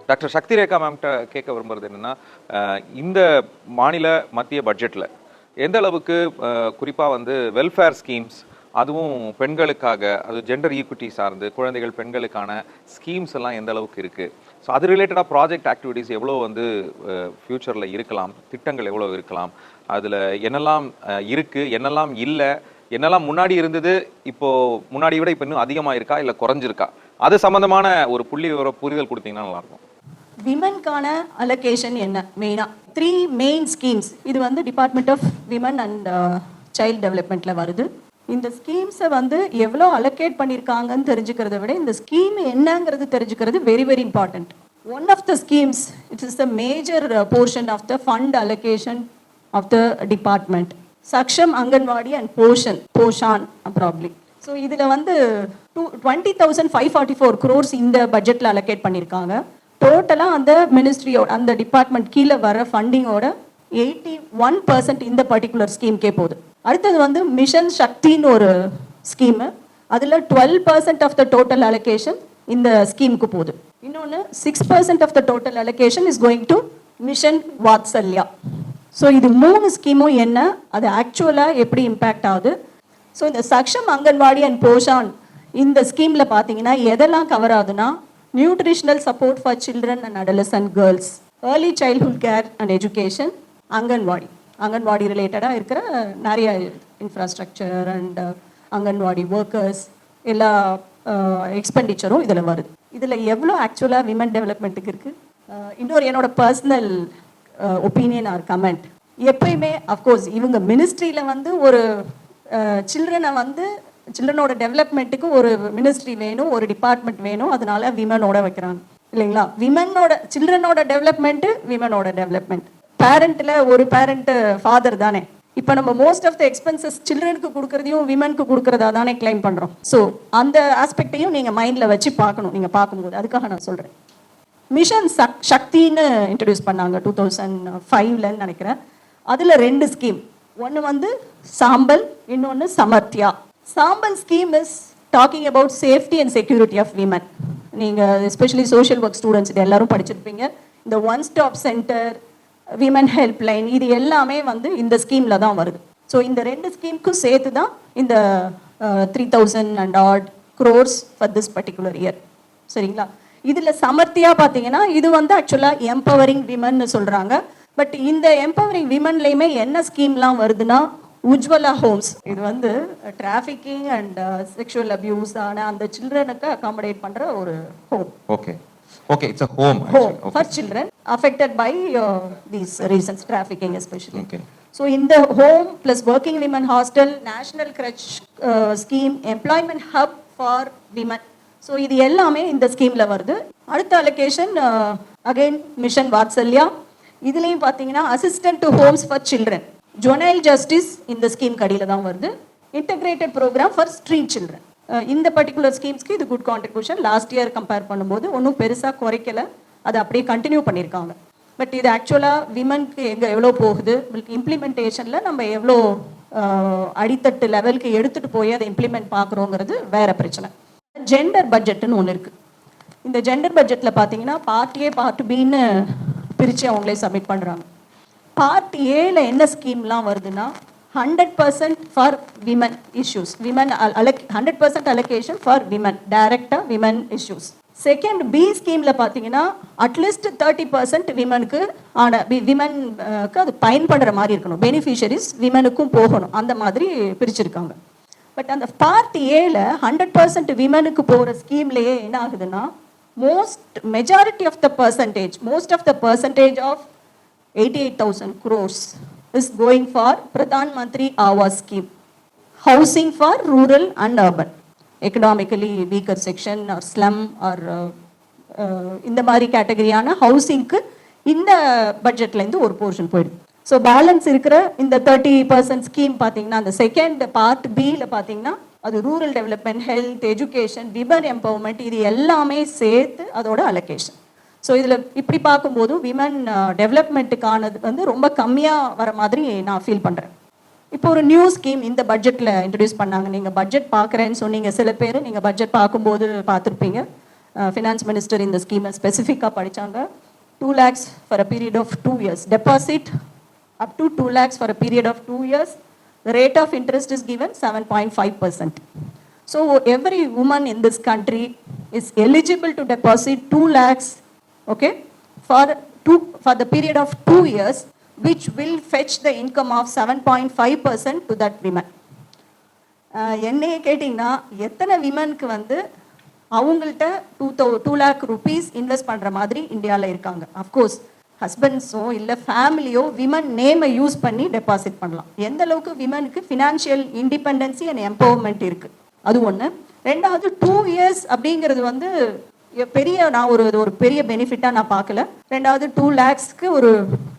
Doctor சக்தி ரேகா மேம்கிட்ட கேட்க விரும்புறது என்னன்னா, இந்த மாநில மத்திய பட்ஜெட்டில் எந்த அளவுக்கு குறிப்பாக வந்து வெல்ஃபேர் ஸ்கீம்ஸ், அதுவும் பெண்களுக்காக, அது ஜெண்டர் ஈக்விட்டி சார்ந்து குழந்தைகள் பெண்களுக்கான ஸ்கீம்ஸ் எல்லாம் எந்த அளவுக்கு இருக்குது, ஸோ அது ரிலேட்டடாக ப்ராஜெக்ட் ஆக்டிவிட்டீஸ் எவ்வளோ வந்து ஃப்யூச்சரில் இருக்கலாம், திட்டங்கள் எவ்வளோ இருக்கலாம், அதில் என்னெல்லாம் இருக்குது, என்னெல்லாம் இல்லை, என்னெல்லாம் முன்னாடி இருந்தது, இப்போது முன்னாடி விட இப்போ இன்னும் அதிகமாக இருக்கா இல்லை குறைஞ்சிருக்கா, அது சம்மந்தமான ஒரு புள்ளி விவர புரிதல் கொடுத்தீங்கன்னா நல்லாயிருக்கும். விமன்கான அலோகேஷன் என்ன மெயினாக 3 மெயின் ஸ்கீம்ஸ். இது வந்து department of women and child டெவலப்மெண்ட்டில் வருது. இந்த ஸ்கீம்ஸை வந்து எவ்வளோ அலோகேட் பண்ணியிருக்காங்கன்னு தெரிஞ்சுக்கிறத விட இந்த ஸ்கீம் என்னங்கிறது தெரிஞ்சுக்கிறது very very important. One of the schemes, it is the major portion of the fund allocation of the department, Saksham anganwadi and Poshan probably. So இதில் வந்து 20,544 crores இந்த பட்ஜெட்டில் அலோகேட் பண்ணியிருக்காங்க. டோட்டலாக அந்த மினிஸ்ட்ரியோட அந்த டிபார்ட்மெண்ட் கீழே வர ஃபண்டிங்கோட 81% இந்த பர்டிகுலர் ஸ்கீம்கே போகுது. அடுத்தது வந்து மிஷன் சக்தின்னு ஒரு ஸ்கீமு, அதில் 12% ஆஃப் த டோட்டல் அலோகேஷன் இந்த ஸ்கீமுக்கு போகுது. இன்னொன்று 6% of the total allocation is going to mission Vatsalya. So இது 3 ஸ்கீமும் என்ன, அது ஆக்சுவலாக எப்படி இம்பேக்ட் ஆகுது. ஸோ இந்த சக்ஷம் அங்கன்வாடி அண்ட் போஷான் இந்த ஸ்கீமில் பார்த்தீங்கன்னா எதெல்லாம் கவர் ஆகுதுன்னா, nutritional support for children and adolescent girls, early childhood care and education, anganwadi ரிலேட்டடாக இருக்கிற நிறைய இன்ஃப்ராஸ்ட்ரக்சர் அண்ட் அங்கன்வாடி ஒர்க்கர்ஸ் எல்லா எக்ஸ்பெண்டிச்சரும் இதில் வருது. இதில் எவ்வளோ ஆக்சுவலாக விமன் டெவலப்மெண்ட்டுக்கு இருக்குது. இன்னொரு என்னோட பர்சனல் ஒப்பீனியன் ஆர் கமெண்ட், எப்பயுமே அஃப்கோர்ஸ் இவங்க மினிஸ்ட்ரியில் வந்து ஒரு சில்ட்ரனோட டெவலப்மெண்ட்டுக்கு ஒரு மினிஸ்ட்ரி வேணும், ஒரு டிபார்ட்மெண்ட் வேணும், அதனால விமனோட வைக்கிறாங்க இல்லைங்களா. சில்ட்ரனோட டெவலப்மெண்ட்டு விமனோட டெவலப்மெண்ட். பேரண்ட்டில் ஒரு பேரண்ட்டு ஃபாதர் தானே. இப்போ நம்ம மோஸ்ட் ஆஃப் த எக்ஸ்பென்சஸ் சில்ட்ரனுக்கு கொடுக்குறதையும் விமனுக்கு கொடுக்குறதா தானே கிளைம் பண்ணுறோம். ஸோ அந்த ஆஸ்பெக்டையும் நீங்கள் மைண்டில் வச்சு பார்க்கணும் நீங்கள் பார்க்கும்போது. அதுக்காக நான் சொல்கிறேன். மிஷன் சக்தின்னு இன்ட்ரடியூஸ் பண்ணாங்க 2005லன்னு நினைக்கிறேன். அதில் 2 ஸ்கீம், ஒன்று வந்து சாம்பல், இன்னொன்று Samarthya. Sambal scheme is talking about safety and security of women. நீங்கள் எஸ்பெஷலி சோஷியல் ஒர்க் ஸ்டூடெண்ட்ஸ் இது எல்லாரும் படிச்சிருப்பீங்க. இந்த one stop centre, women help line, இது எல்லாமே வந்து இந்த ஸ்கீமில் தான் வருது. ஸோ இந்த 2 ஸ்கீமுக்கும் சேர்த்து தான் இந்த 3,000 and odd crores for this particular year. சரிங்களா. இதில் சமர்த்தியா பார்த்தீங்கன்னா இது வந்து ஆக்சுவலாக எம்பவரிங் விமன்னு சொல்கிறாங்க. பட் இந்த எம்பவரிங் விமன்லேயுமே என்ன ஸ்கீம்லாம் வருதுன்னா, உஜ்வலா ஹோம்ஸ், இது வந்து டிராஃபிக்கிங் அண்ட் செக்ஷுவல் அபியூஸ் ஆன அந்த சில்ட்ரனுக்கு அகாமடேட் பண்ணுற ஒரு home. Okay, it's a home for children affected by these reasons, trafficking especially. Okay. So in the home plus working women hostel, national crutch scheme, employment hub for women. So இது எல்லாமே இந்த ஸ்கீம்ல வருது. அடுத்த allocation again mission Vatsalya. இதுலேயும் பார்த்தீங்கன்னா assistant to homes for children, juvenile justice இந்த scheme கடியில் தான் வருது. Integrated programme for street children. இந்த பர்டிகுலர் ஸ்கீம்ஸ்க்கு இது good contribution. Last year compare பண்ணும்போது ஒன்றும் பெருசாக குறைக்கல, அதை அப்படியே கண்டினியூ பண்ணியிருக்காங்க. பட் இது ஆக்சுவலாக விமனுக்கு எவ்வளோ போகுது, இம்ப்ளிமெண்டேஷனில் நம்ம எவ்வளோ அடித்தட்டு லெவலுக்கு எடுத்துகிட்டு போய் அதை இம்ப்ளிமெண்ட் பார்க்குறோங்கிறது வேற பிரச்சனை. ஜெண்டர் பட்ஜெட்டுன்னு ஒன்று இருக்குது. இந்த ஜெண்டர் பட்ஜெட்டில் பார்த்தீங்கன்னா பார்ட் ஏ பார்ட் பின்னு பிரித்து அவங்களே சப்மிட் பண்ணுறாங்க. பார்ட் ஏல என்ன ஸ்கீம்லாம் வருதுன்னா, 100% for women issues, 100% allocation for women, டைரக்டாக விமன் இஷ்யூஸ். செகண்ட் பி ஸ்கீமில் பார்த்தீங்கன்னா அட்லீஸ்ட் 30% விமனுக்கு விமனுக்கு அது பயன்படுற மாதிரி இருக்கணும், பெனிஃபிஷரிஸ் விமனுக்கும் போகணும், அந்த மாதிரி பிரிச்சிருக்காங்க. பட் அந்த பார்ட் ஏல 100% விமனுக்கு போகிற ஸ்கீம்லேயே என்ன ஆகுதுன்னா, majority of the percentage of 88,000 crores is going for Pradhan Mantri Awas scheme, housing for rural and urban, economically weaker section or slum or இந்த மாதிரி கேட்டகரியான ஹவுசிங்க்கு இந்த பட்ஜெட்லேருந்து ஒரு போர்ஷன் போயிடுது. ஸோ பேலன்ஸ் இருக்கிற இந்த 30% ஸ்கீம் பார்த்தீங்கன்னா, அந்த செகண்ட் பார்ட் பியில் பார்த்தீங்கன்னா அது rural development, health, education, women empowerment, இது எல்லாமே சேர்த்து அதோட அலோகேஷன். ஸோ இதில் இப்படி பார்க்கும்போது விமன் டெவலப்மெண்ட்டுக்கானது வந்து ரொம்ப கம்மியாக வர மாதிரி நான் ஃபீல் பண்ணுறேன். இப்போ ஒரு நியூ ஸ்கீம் இந்த பட்ஜெட்டில் இன்ட்ரடியூஸ் பண்ணாங்க. நீங்கள் பட்ஜெட் பார்க்குறேன்னு சொன்னீங்க சில பேர், நீங்கள் பட்ஜெட் பார்க்கும்போது பார்த்துருப்பீங்க. ஃபினான்ஸ் மினிஸ்டர் இந்த ஸ்கீமை ஸ்பெசிஃபிக்காக படித்தாங்க. 2 lakhs for a period of 2 years. Deposit up to 2 lakhs for a period of 2 years. The rate of interest is given 7.5%. So every woman in this country is eligible to deposit 2 lakhs, okay, for the period of 2 years, which will fetch the income of 7.5% to that woman. என்னையே கேட்டிங்கன்னா எத்தனை விமனுக்கு வந்து அவங்கள்ட்ட 2 lakh rupees invest பண்ணுற மாதிரி இந்தியாவில் இருக்காங்க. Of course ஹஸ்பண்ட்ஸோ இல்லை ஃபேமிலியோ விமன் நேமை யூஸ் பண்ணி டெபாசிட் பண்ணலாம். எந்த அளவுக்கு விமனுக்கு ஃபினான்ஷியல் இண்டிபெண்டன்சி அண்ட் எம்பவர்மெண்ட் இருக்குது, அது ஒன்று. ரெண்டாவது 2 years அப்படிங்கிறது வந்து நான் ஒரு பெரிய பெனிஃபிட்டாக நான் பார்க்கல. ரெண்டாவது 2 lakhsக்கு ஒரு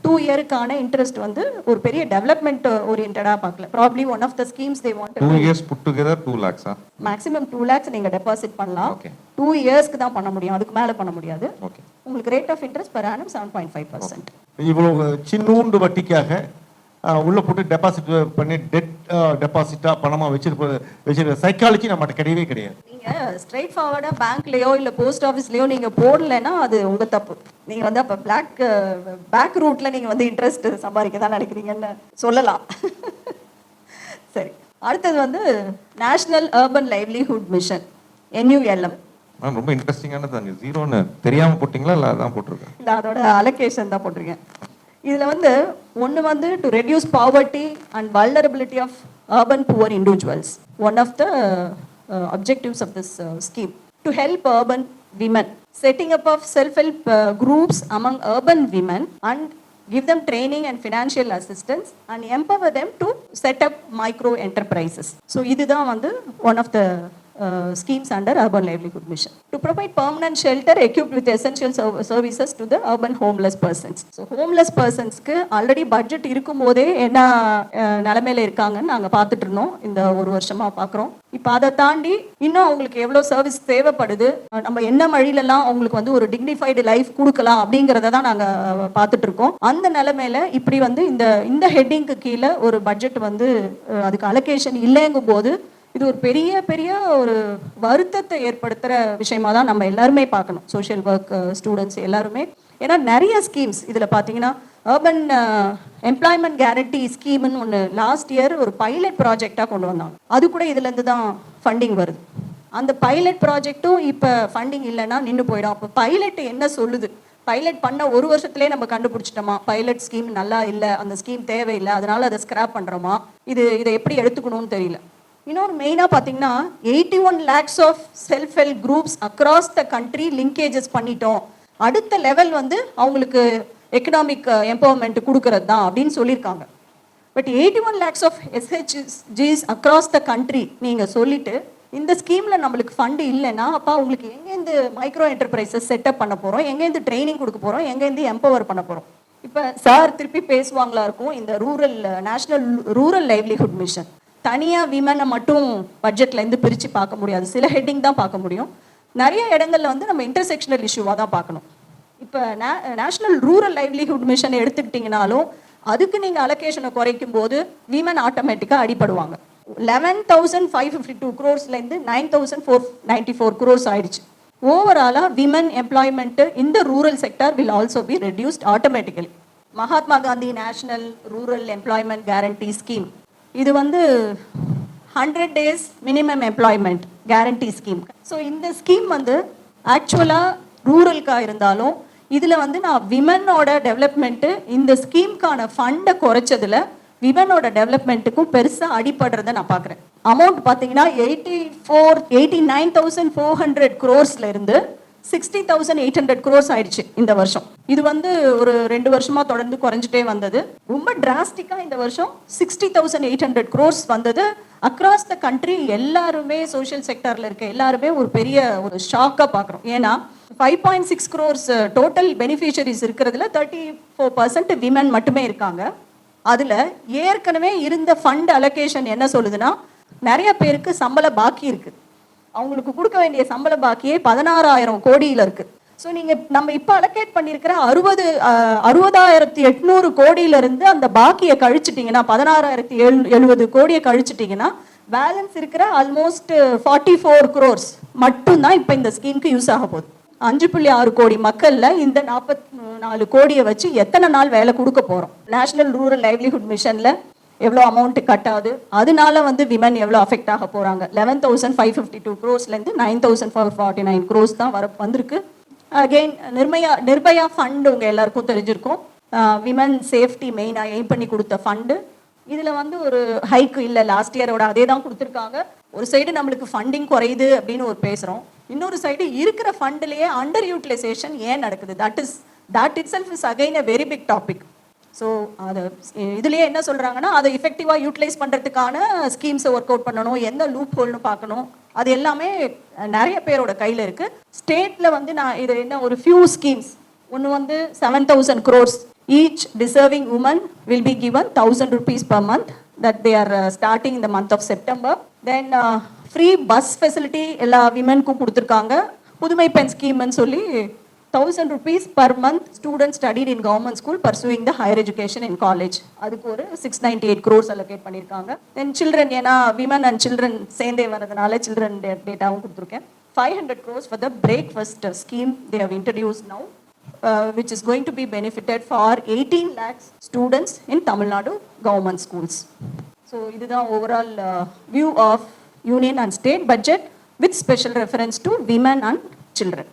2 yearக்கான இன்ட்ரெஸ்ட் வந்து ஒரு பெரிய டெவலப்மெண்ட் ஓரியன்டாக பார்க்கல. Probably one of the schemes they want 2 years put together 2 lakhs. Maximum 2 lakhs நீங்கள் டெபாசிட் பண்ணலாம். 2 yearsக்கு தான் பண்ண முடியும், அதுக்கு மேலே பண்ண முடியாது. உங்களுக்கு rate of interest per annum 7.5%. இவ்வளவு சின்னூண்டு வட்டிக்காக உள்ள போட்டு டெபாசிட் பண்ணி டெட் டெபாசிட்டா பணமா வச்சிருக்க சைக்காலஜி நம்மகிட்ட கிடையவே கிடையாது. நீங்க ஸ்ட்ரைட் ஃபார்வர்டா பேங்க்லயோ இல்ல போஸ்ட் ஆஃபீஸ்லயோ நீங்க போடலைன்னா அது உங்க தப்பு. நீங்க வந்து அப்ப பேக் ரூட்ல நீங்க வந்து இன்ட்ரெஸ்ட் சம்பாதிக்க தான் நினைக்கிறீங்கன்னு சொல்லலாம். சரி, அடுத்தது வந்து national urban livelihood mission NULM. ரொம்ப இன்ட்ரெஸ்டிங்கானது. அங்கே ஜீரோன்னு தெரியாம போட்டிங்களா இல்லை அதான் போட்டிருக்கேன்? இல்லை, அதோட அலோகேஷன் தான் போட்டிருக்கேன். இதில் வந்து ஒன்று வந்து to reduce poverty and vulnerability of urban poor individuals. One of the objectives of this scheme to help urban women, setting up of self-help groups among urban women and give them training and financial assistance and empower them to set up micro enterprises. So இதுதான் வந்து one of the schemes under urban livelihood mission to provide permanent shelter equipped with essential services to the urban homeless persons. So homeless persons க்கு already budget இருக்கும்போதே என்ன நிலைமையில இருக்காங்கன்னு நாங்கள் பார்த்துட்டு இருந்தோம், இந்த ஒரு வருஷமா பார்க்குறோம். இப்போ அதை தாண்டி இன்னும் அவங்களுக்கு எவ்வளோ சர்வீஸ் தேவைப்படுது, நம்ம என்ன வழியிலலாம் அவங்களுக்கு வந்து ஒரு டிக்னிஃபைடு லைஃப் கொடுக்கலாம் அப்படிங்கிறத தான் நாங்கள் பார்த்துட்டு இருக்கோம். அந்த நிலைமையில இப்படி வந்து இந்த ஹெட்டிங்க்கு கீழே ஒரு பட்ஜெட் வந்து அதுக்கு அலோகேஷன் இல்லைங்கும் போது இது ஒரு பெரிய ஒரு வருத்தத்தை ஏற்படுத்துகிற விஷயமா தான் நம்ம எல்லாருமே பார்க்கணும், சோஷியல் ஒர்க் ஸ்டூடெண்ட்ஸ் எல்லாருமே. ஏன்னா நிறைய ஸ்கீம்ஸ் இதில் பார்த்தீங்கன்னா அர்பன் எம்ப்ளாய்மெண்ட் கேரண்டி ஸ்கீம்னு ஒன்று லாஸ்ட் இயர் ஒரு பைலட் ப்ராஜெக்டாக கொண்டு வந்தாங்க. அது கூட இதுலேருந்து தான் ஃபண்டிங் வருது. அந்த பைலட் ப்ராஜெக்டும் இப்போ ஃபண்டிங் இல்லைன்னா நின்று போயிடும். அப்போ பைலட் என்ன சொல்லுது, பைலட் பண்ண ஒரு வருஷத்துலேயே நம்ம கண்டுபிடிச்சிட்டோமா பைலட் ஸ்கீம் நல்லா இல்லை, அந்த ஸ்கீம் தேவையில்லை, அதனால அதை ஸ்கிராப் பண்ணுறோமா, இதை எப்படி எடுத்துக்கணும்னு தெரியல. இன்னொரு மெயினாக பார்த்தீங்கன்னா 81 lakhs of self help groups across the country linkages பண்ணிட்டோம், அடுத்த லெவல் வந்து அவங்களுக்கு எக்கனாமிக் எம்பவர்மெண்ட் கொடுக்கறது தான் அப்படின்னு சொல்லியிருக்காங்க. But 81 lakhs of SHGs across the country நீங்கள் சொல்லிட்டு இந்த ஸ்கீமில் நம்மளுக்கு ஃபண்டு இல்லைன்னா அப்போ அவங்களுக்கு எங்கேருந்து மைக்ரோ என்டர்பிரைசஸ் செட்டப் பண்ண போகிறோம், எங்கேருந்து ட்ரைனிங் கொடுக்க போகிறோம், எங்கேருந்து எம்பவர் பண்ண போகிறோம். இப்போ சார் திருப்பி பேசுவாங்களா இருக்கும் இந்த நேஷனல் ரூரல் லைவ்லிஹுட் மிஷன் தனியாக விமனை மட்டும் பட்ஜெட்லேருந்து பிரித்து பார்க்க முடியாது, சில ஹெட்டிங் தான் பார்க்க முடியும். நிறைய இடங்களில் வந்து நம்ம இன்டர்செக்ஷனல் இஷ்யூவாக தான் பார்க்கணும். இப்போ நேஷனல் ரூரல் லைவ்லிஹுட் மிஷன் எடுத்துக்கிட்டிங்கனாலும் அதுக்கு நீங்கள் அலோகேஷனை குறைக்கும் போது விமன் ஆட்டோமேட்டிக்காக அடிப்படுவாங்க. 11,552 crores-லேருந்து 9,494 crores ஆயிடுச்சு. ஓவராலாக விமன் எம்ப்ளாய்மெண்ட்டு இந்த rural sector will also be reduced automatically. Mahatma Gandhi national rural employment guarantee scheme இது வந்து 100 days minimum employment guarantee scheme. So இந்த ஸ்கீம் வந்து ஆக்சுவலாக ரூரலுக்காக இருந்தாலும் இதில் வந்து நான் விமனோட டெவலப்மெண்ட்டு இந்த ஸ்கீம்க்கான ஃபண்டை குறைச்சதில் விமனோட டெவலப்மெண்ட்டுக்கும் பெருசாக அடிப்படுறதை நான் பார்க்குறேன். அமௌண்ட் பார்த்தீங்கன்னா 89,400 crores-லேருந்து 60,800 crores ஆயிடுச்சு இந்த வருஷம். இது வந்து ஒரு 2 வருஷமா தொடர்ந்து குறைஞ்சிட்டே வந்தது. ரொம்ப டிராஸ்டிக்காக இந்த வருஷம் 60,800 crores வந்தது. அக்ராஸ் த கண்ட்ரி எல்லாருமே சோஷியல் செக்டரில் இருக்க எல்லாருமே ஒரு பெரிய ஒரு ஷாக்காக பார்க்குறோம். ஏன்னா 5.6 crores டோட்டல் பெனிஃபிஷரிஸ் இருக்கிறதுல 34% விமன் மட்டுமே இருக்காங்க. அதில் ஏற்கனவே இருந்த ஃபண்ட் அலோகேஷன் என்ன சொல்லுதுன்னா நிறைய பேருக்கு சம்பள பாக்கி இருக்குது, அவங்களுக்கு கொடுக்க வேண்டிய சம்பள பாக்கியே 16,000 கோடியில் இருக்குது. ஸோ நம்ம இப்போ அலோகேட் பண்ணியிருக்கிற 60,800 கோடியிலிருந்து அந்த பாக்கியை கழிச்சிட்டிங்கன்னா 16,070 கோடியை கழிச்சிட்டிங்கன்னா பேலன்ஸ் இருக்கிற ஆல்மோஸ்ட் 44 crores மட்டும்தான் இப்போ இந்த ஸ்கீமுக்கு யூஸ் ஆக போகுது. 5.6 கோடி மக்கள்ல இந்த 44 கோடியை வச்சு எத்தனை நாள் வேலை கொடுக்க போறோம்? நேஷனல் ரூரல் லைவ்லிஹுட் மிஷன்ல எவ்வளோ அமௌண்ட் கட்டாது, அதனால வந்து விமன் எவ்வளோ அஃபெக்ட் ஆக போறாங்க. 11,552 crores-லேருந்து 9,449 crores தான் வந்திருக்கு. அகெயின் நிர்பயா ஃபண்ட் உங்க எல்லாருக்கும் தெரிஞ்சிருக்கும். விமன் சேஃப்டி மெயினாக எய்ம் பண்ணி கொடுத்த ஃபண்டு. இதுல வந்து ஒரு ஹைக் இல்லை, லாஸ்ட் இயரோட அதே தான் கொடுத்துருக்காங்க. ஒரு சைடு நம்மளுக்கு ஃபண்டிங் குறையுது அப்படின்னு ஒரு பேசுறோம், இன்னொரு சைடு இருக்கிற ஃபண்ட்லயே அண்டர் யூட்டிலைசேஷன் ஏன் நடக்குது? That itself is again a very big topic. So அது இதுலயே என்ன சொல்றாங்கன்னா, அதை எஃபெக்டிவாக யூட்டிலைஸ் பண்றதுக்கான ஸ்கீம்ஸை ஒர்க் அவுட் பண்ணணும், எந்த லூப் ஹோல்னு பார்க்கணும். அது எல்லாமே நிறைய பேரோட கையில இருக்கு. ஸ்டேட்ல வந்து நான் இது என்ன ஒரு ஃபியூ ஸ்கீம்ஸ், ஒன்று வந்து 7,000 crores. Each deserving woman will be given 1,000 rupees per month that they are starting in the month of September. Then free bus facility எல்லா விமனுக்கும் கொடுத்துருக்காங்க. புதுமை பெண் ஸ்கீம்னு சொல்லி 1,000 rupees per month students studied in government school pursuing the higher education in college. அதுக்கு ஒரு 698 crores allocate பண்ணியிருக்காங்க. Then children, ஏன்னா women and children சேர்ந்தே வரதுனால children டேட்டாவும் கொடுத்துருக்கேன். 500 crores for the breakfast scheme they have introduced now. Which is going to be benefited for 18 lakhs students in Tamil Nadu government schools. So, this is the overall view of union and state budget with special reference to women and children.